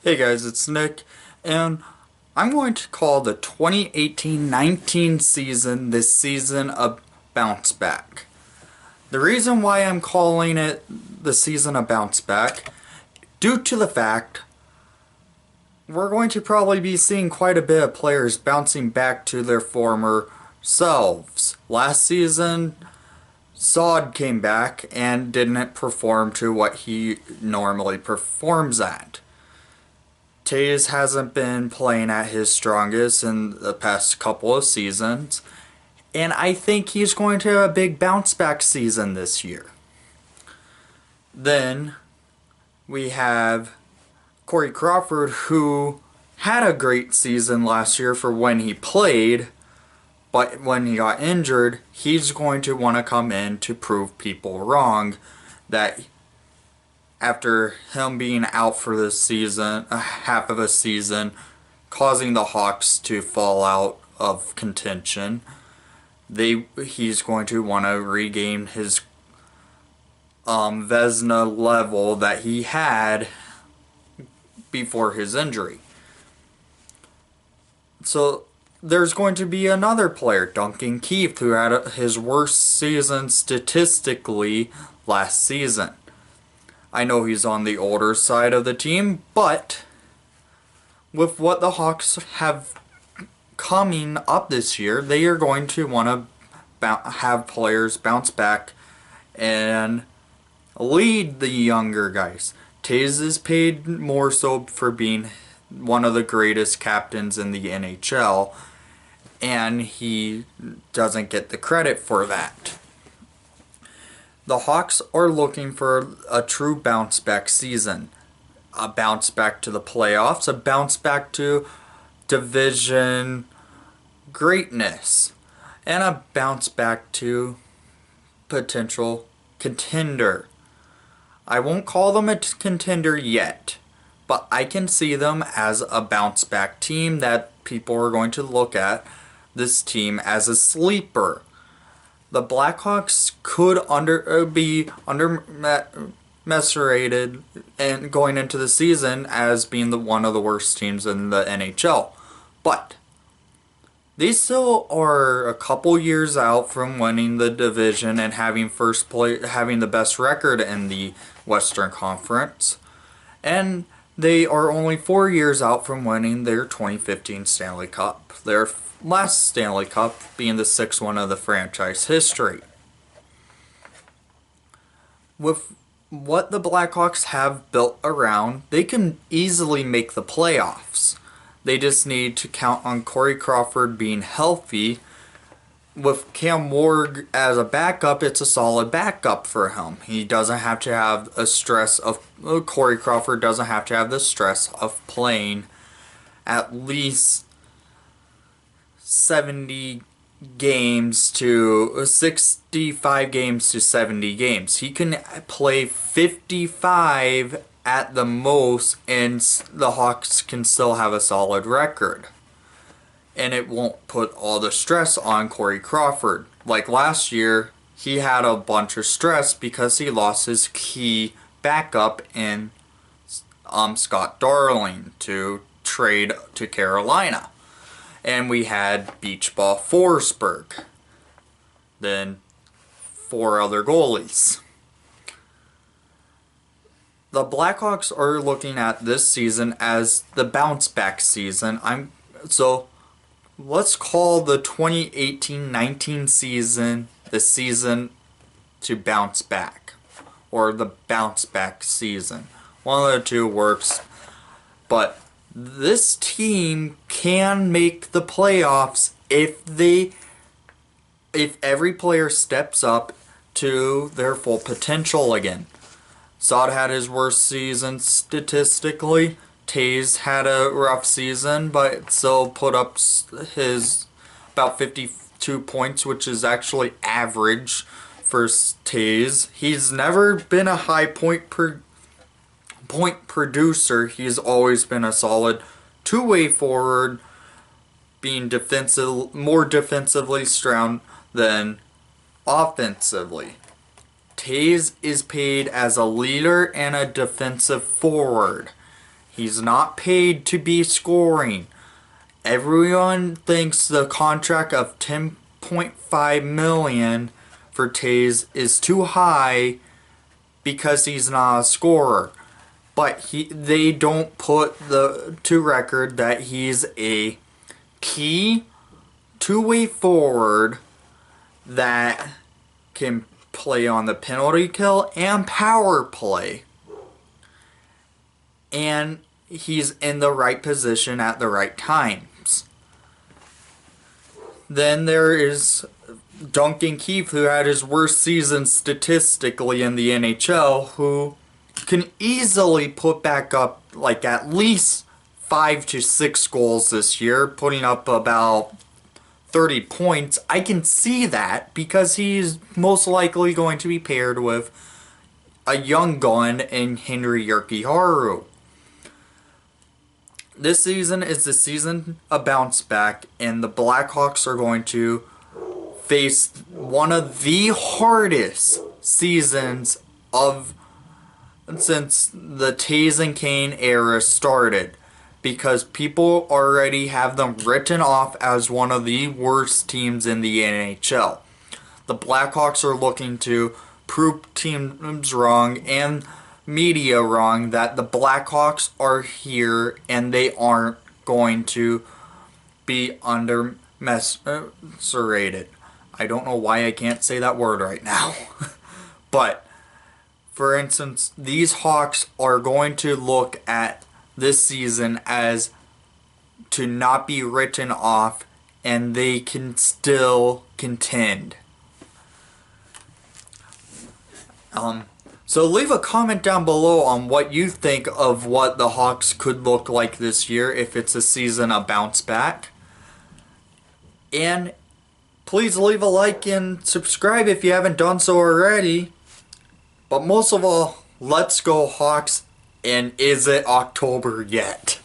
Hey guys, it's Nick, and I'm going to call the 2018-19 season this season a bounce back. The reason why I'm calling it the season a bounce back, due to the fact we're going to probably be seeing quite a bit of players bouncing back to their former selves. Last season, Sod came back and didn't perform to what he normally performs at. Tays hasn't been playing at his strongest in the past couple of seasons, and I think he's going to have a big bounce back season this year. Then we have Corey Crawford, who had a great season last year for when he played, but when he got injured, he's going to want to come in to prove people wrong that after him being out for the season, half of a season, causing the Hawks to fall out of contention, he's going to want to regain his Vezina level that he had before his injury. So there's going to be another player, Duncan Keith, who had his worst season statistically last season. I know he's on the older side of the team, but with what the Hawks have coming up this year, they are going to want to have players bounce back and lead the younger guys. Tays is paid more so for being one of the greatest captains in the NHL, and he doesn't get the credit for that. The Hawks are looking for a true bounce back season. A bounce back to the playoffs, a bounce back to division greatness, and a bounce back to potential contender. I won't call them a contender yet, but I can see them as a bounce back team that people are going to look at this team as a sleeper. The Blackhawks could be underestimated and going into the season as being one of the worst teams in the NHL. But they still are a couple years out from winning the division and having having the best record in the Western Conference. And they are only 4 years out from winning their 2015 Stanley Cup. Their last Stanley Cup being the sixth one of the franchise history. With what the Blackhawks have built around, they can easily make the playoffs. They just need to count on Corey Crawford being healthy. With Cam Ward as a backup, it's a solid backup for him. He doesn't have to have a stress of Corey Crawford doesn't have to have the stress of playing at least 70 games to 65 games to 70 games. He can play 55 at the most, and the Hawks can still have a solid record. And it won't put all the stress on Corey Crawford. Like last year, he had a bunch of stress because he lost his key backup in Scott Darling to trade to Carolina. And we had Beach Ball Forsberg. Then 4 other goalies. The Blackhawks are looking at this season as the bounce back season. So let's call the 2018-19 season the season to bounce back, or the bounce back season. One of the two works, but this team can make the playoffs if every player steps up to their full potential again. Sod had his worst season statistically. Tays had a rough season, but still put up his about 52 points, which is actually average for Tays. He's never been a high point producer. He's always been a solid two-way forward, being more defensively strong than offensively. Tays is paid as a leader and a defensive forward. He's not paid to be scoring. Everyone thinks the contract of $10.5 million for Tays is too high because he's not a scorer. But they don't put to record that he's a key two-way forward that can play on the penalty kill and power play. And he's in the right position at the right times. Then there is Duncan Keith, who had his worst season statistically in the NHL, who can easily put back up like at least 5 to 6 goals this year, putting up about 30 points. I can see that because he's most likely going to be paired with a young gun in Henri Jokiharju. This season is the season of bounce back, and the Blackhawks are going to face one of the hardest seasons since the Tays and Kane era started, because people already have them written off as one of the worst teams in the NHL. The Blackhawks are looking to prove teams wrong and media wrong that the Blackhawks are here and they aren't going to be undermesserated. I don't know why I can't say that word right now. But, for instance, these Hawks are going to look at this season as to not be written off, and they can still contend. So leave a comment down below on what you think of what the Hawks could look like this year if it's a season of bounce back. And please leave a like and subscribe if you haven't done so already. But most of all, let's go Hawks, and is it October yet?